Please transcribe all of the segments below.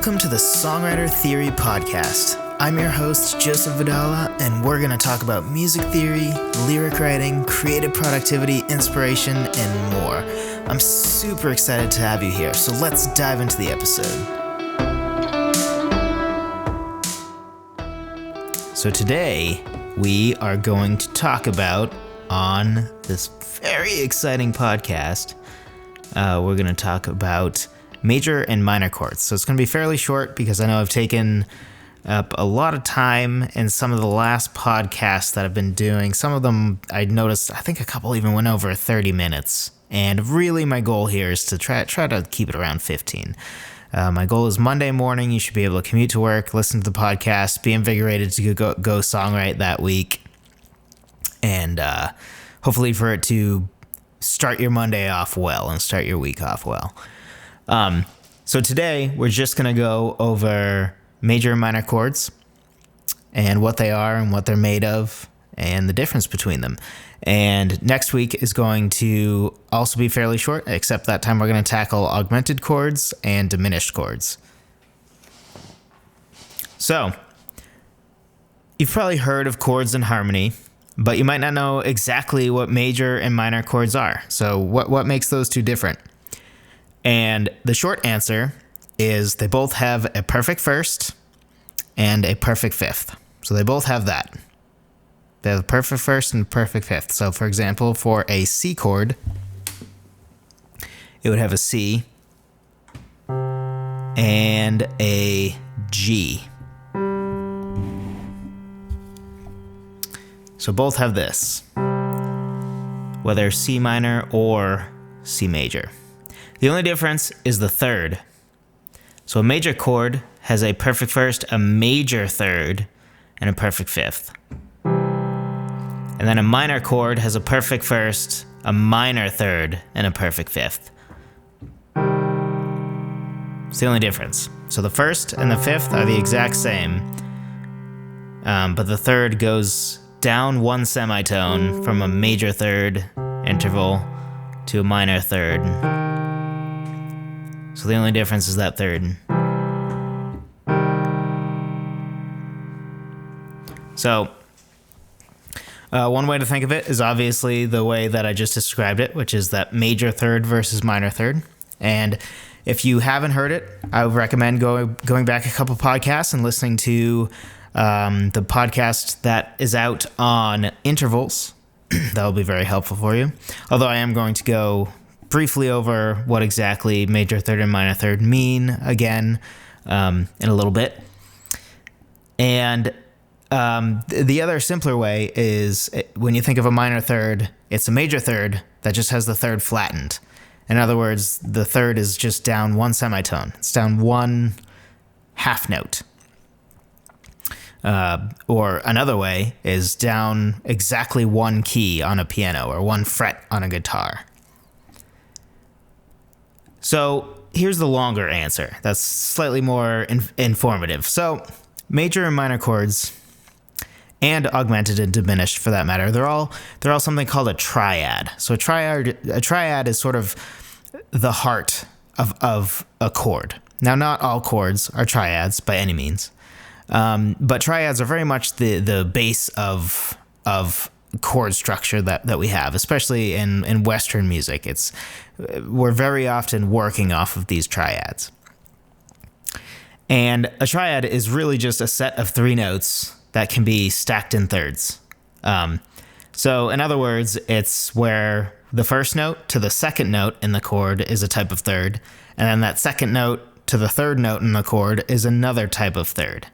Welcome to the Songwriter Theory Podcast. I'm your host, Joseph Vidala, and we're going to talk about music theory, lyric writing, creative productivity, inspiration, and more. I'm super excited to have you here, so let's dive into the episode. So today, we are going to talk about, on this very exciting podcast, we're going to talk about major and minor chords. So it's going to be fairly short because I know I've taken up a lot of time in some of the last podcasts that I've been doing. Some of them I noticed, I think a couple even went over 30 minutes. And really my goal here is to try to keep it around 15. My goal is Monday morning, you should be able to commute to work, listen to the podcast, be invigorated to go songwrite that week. And hopefully for it to start your Monday off well and start your week off well. So today we're just going to go over major and minor chords and what they are and what they're made of and the difference between them. And next week is going to also be fairly short, except that time we're going to tackle augmented chords and diminished chords. So you've probably heard of chords and harmony, but you might not know exactly what major and minor chords are. So what makes those two different? And the short answer is they both have a perfect first and a perfect fifth. So they both have that. They have a perfect first and perfect fifth. So for example, for a C chord, it would have a C and a G. So both have this, whether C minor or C major. The only difference is the third. So a major chord has a perfect first, a major third, and a perfect fifth. And then a minor chord has a perfect first, a minor third, and a perfect fifth. It's the only difference. So the first and the fifth are the exact same, but the third goes down one semitone from a major third interval to a minor third. So the only difference is that third. So one way to think of it is obviously the way that I just described it, which is that major third versus minor third. And if you haven't heard it, I would recommend going back a couple podcasts and listening to the podcast that is out on intervals. That will be very helpful for you. Although I am going to go briefly over what exactly major third and minor third mean again in a little bit. And the other simpler way is when you think of a minor third, it's a major third that just has the third flattened. In other words, the third is just down one semitone. It's down one half note. Or another way is down exactly one key on a piano or one fret on a guitar. So here's the longer answer. That's slightly more informative. So major and minor chords, and augmented and diminished for that matter, they're all something called a triad. So a triad is sort of the heart of a chord. Now, not all chords are triads by any means, but triads are very much the base of chord structure that we have, especially in Western music. We're very often working off of these triads. And a triad is really just a set of three notes that can be stacked in thirds. So in other words, it's where the first note to the second note in the chord is a type of third, and then that second note to the third note in the chord is another type of third.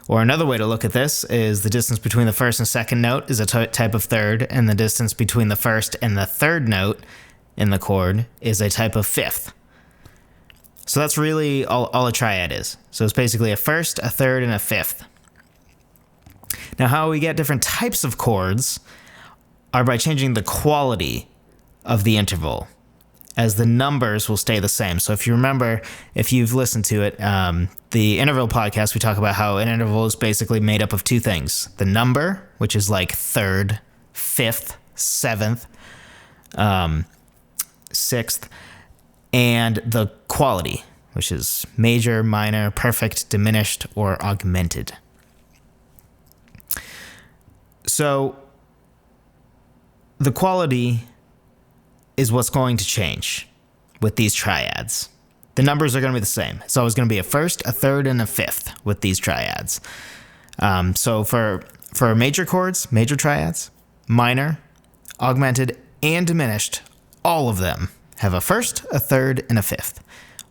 Or another way to look at this is the distance between the first and second note is a type of third, and the distance between the first and the third note in the chord is a type of fifth. So that's really all a triad is. So it's basically a first, a third, and a fifth. Now, how we get different types of chords are by changing the quality of the interval, as the numbers will stay the same. So if you remember, if you've listened to it, the interval podcast, we talk about how an interval is basically made up of two things. The number, which is like third, fifth, seventh, sixth, and the quality, which is major, minor, perfect, diminished, or augmented. So the quality is what's going to change with these triads. The numbers are going to be the same. It's always going to be a first, a third, and a fifth with these triads. So for major chords, major triads, minor, augmented, and diminished, all of them have a first, a third, and a fifth.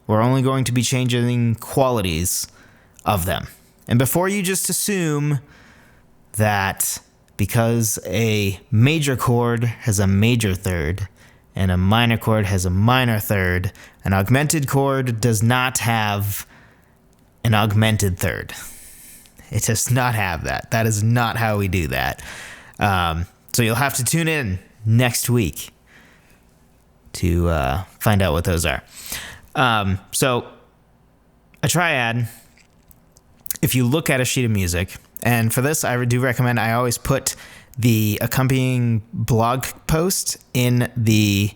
We're only going to be changing qualities of them. And before you just assume that because a major chord has a major third and a minor chord has a minor third, an augmented chord does not have an augmented third. It does not have that. That is not how we do that. So you'll have to tune in next week to find out what those are. So a triad, if you look at a sheet of music, and for this I do recommend, I always put the accompanying blog post in the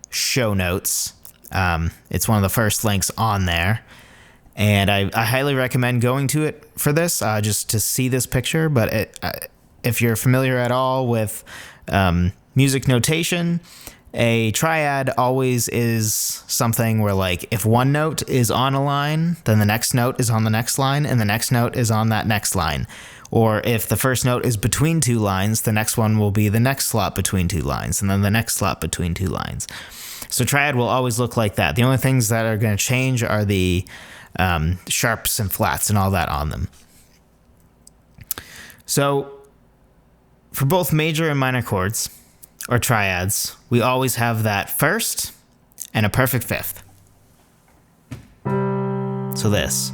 show notes. It's one of the first links on there. And I highly recommend going to it for this, just to see this picture. But if you're familiar at all with music notation, a triad always is something where, like, if one note is on a line, then the next note is on the next line, and the next note is on that next line. Or if the first note is between two lines, the next one will be the next slot between two lines, and then the next slot between two lines. So triad will always look like that. The only things that are going to change are the sharps and flats and all that on them. So for both major and minor chords, or triads, we always have that first and a perfect fifth. So this.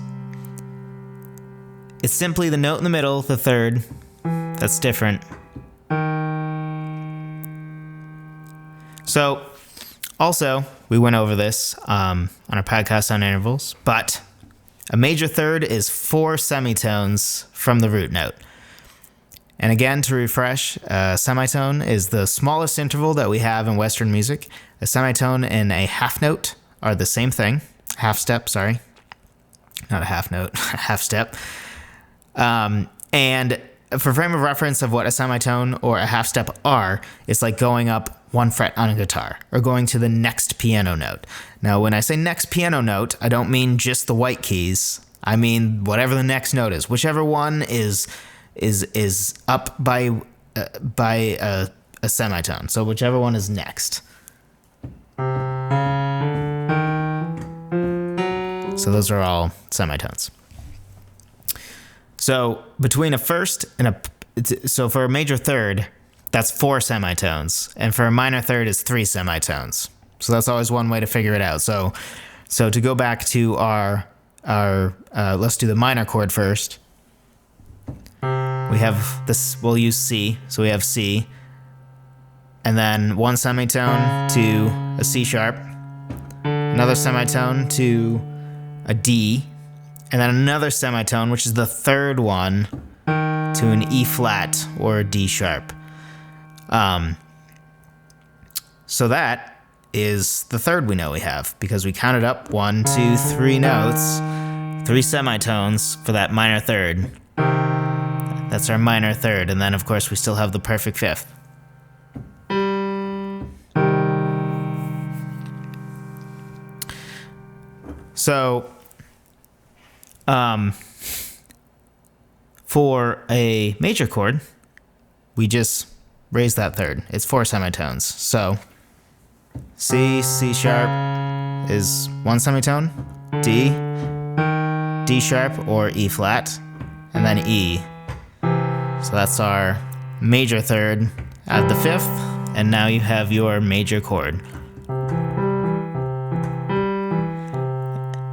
It's simply the note in the middle, the third, that's different. So, also, we went over this on our podcast on intervals, but a major third is 4 semitones from the root note. And again, to refresh, a semitone is the smallest interval that we have in Western music. A semitone and a half note are the same thing. Half step, sorry. Not a half note, a half step. And for frame of reference of what a semitone or a half step are, it's like going up 1 fret on a guitar or going to the next piano note. Now, when I say next piano note, I don't mean just the white keys. I mean whatever the next note is. Whichever one is up by a semitone. So whichever one is next. So those are all semitones. So between a first and so for a major third, that's 4 semitones, and for a minor third is 3 semitones. So that's always one way to figure it out. So to go back to our let's do the minor chord first. We have this, we'll use C, so we have C, and then 1 semitone to a C sharp, another semitone to a D, and then another semitone, which is the third one, to an E flat or a D sharp. So that is the third we know we have, because we counted up 1, 2, 3 notes, 3 semitones for that minor third. That's our minor third, and then of course we still have the perfect fifth. So, for a major chord, we just raise that third. It's 4 semitones. So, C, C sharp is 1 semitone, D, D sharp or E flat, and then E. So that's our major third at the fifth, and now you have your major chord.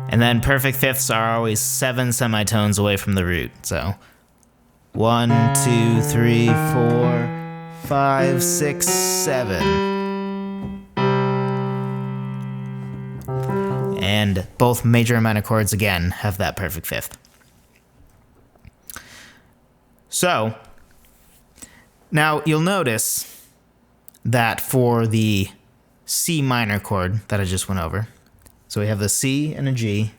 And then perfect fifths are always 7 semitones away from the root. So 1, 2, 3, 4, 5, 6, 7. And both major and minor chords, again, have that perfect fifth. So, now you'll notice that for the C minor chord that I just went over, so we have the C and a G,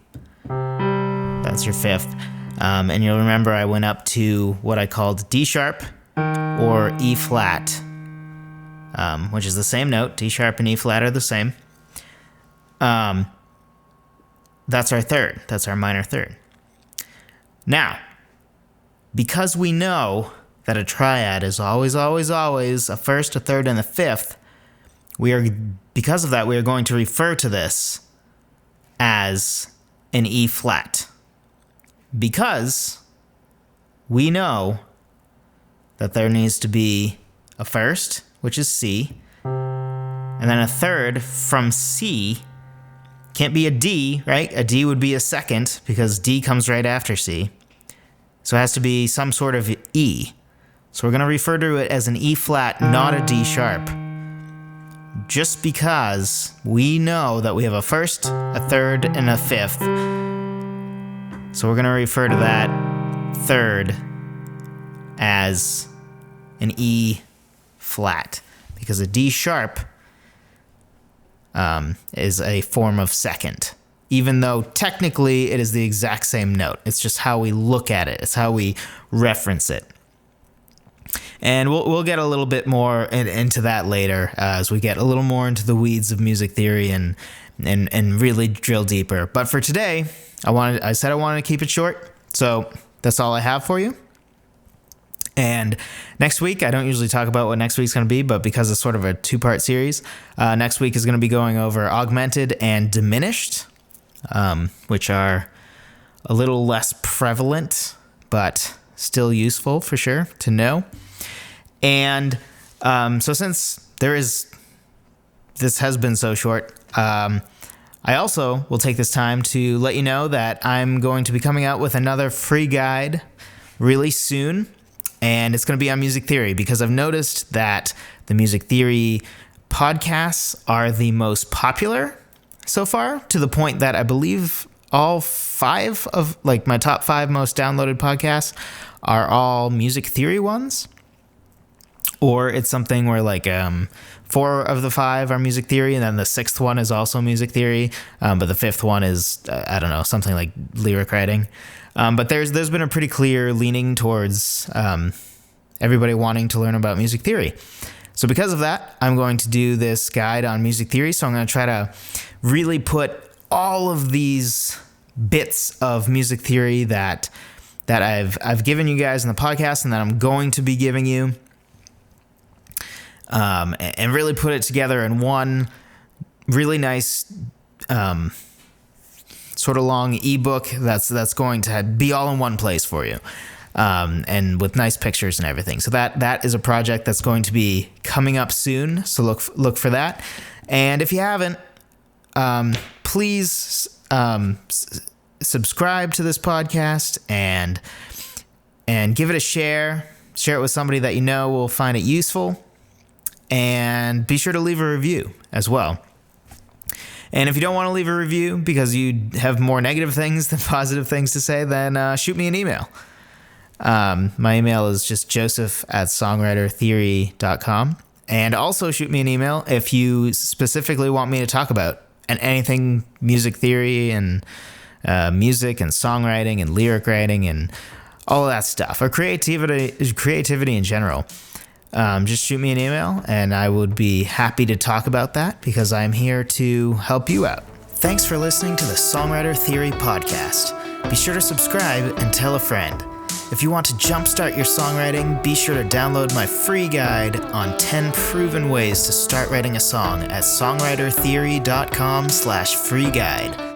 That's your fifth. And you'll remember I went up to what I called D sharp or E flat, which is the same note. D sharp and E flat are the same. That's our third. That's our minor third. Now, because we know that a triad is always, always, always a first, a third, and a fifth, because of that, we are going to refer to this as an E flat. Because we know that there needs to be a first, which is C, and then a third from C. Can't be a D, right? A D would be a second because D comes right after C. So it has to be some sort of E. So we're going to refer to it as an E flat, not a D sharp. Just because we know that we have a first, a third, and a fifth. So we're going to refer to that third as an E flat. Because a D sharp is a form of second. Even though technically it is the exact same note. It's just how we look at it. It's how we reference it. And we'll get a little bit more into that later as we get a little more into the weeds of music theory and really drill deeper. But for today, I said I wanted to keep it short, so that's all I have for you. And next week, I don't usually talk about what next week's going to be, but because it's sort of a two-part series, next week is going to be going over augmented and diminished, which are a little less prevalent, but still useful for sure to know. And so since this has been so short, I also will take this time to let you know that I'm going to be coming out with another free guide really soon, and it's going to be on music theory because I've noticed that the music theory podcasts are the most popular so far, to the point that I believe all 5 of my top 5 most downloaded podcasts are all music theory ones. Or it's something where 4 of the 5 are music theory, and then the 6th one is also music theory, but the 5th one is, I don't know, something like lyric writing. But there's been a pretty clear leaning towards everybody wanting to learn about music theory. So because of that, I'm going to do this guide on music theory. So I'm going to try to really put all of these bits of music theory that I've given you guys in the podcast and that I'm going to be giving you, and really put it together in one really nice sort of long ebook that's going to be all in one place for you, and with nice pictures and everything. So that is a project that's going to be coming up soon. So look for that. And if you haven't, please subscribe to this podcast and give it a share. Share it with somebody that you know will find it useful. And be sure to leave a review as well. And if you don't want to leave a review because you have more negative things than positive things to say, then shoot me an email. My email is just joseph@songwritertheory.com. And also shoot me an email if you specifically want me to talk about anything music theory and music and songwriting and lyric writing and all of that stuff, or creativity in general. Just shoot me an email and I would be happy to talk about that because I'm here to help you out. Thanks for listening to the Songwriter Theory Podcast. Be sure to subscribe and tell a friend. If you want to jumpstart your songwriting, be sure to download my free guide on 10 proven ways to start writing a song at songwritertheory.com/free guide.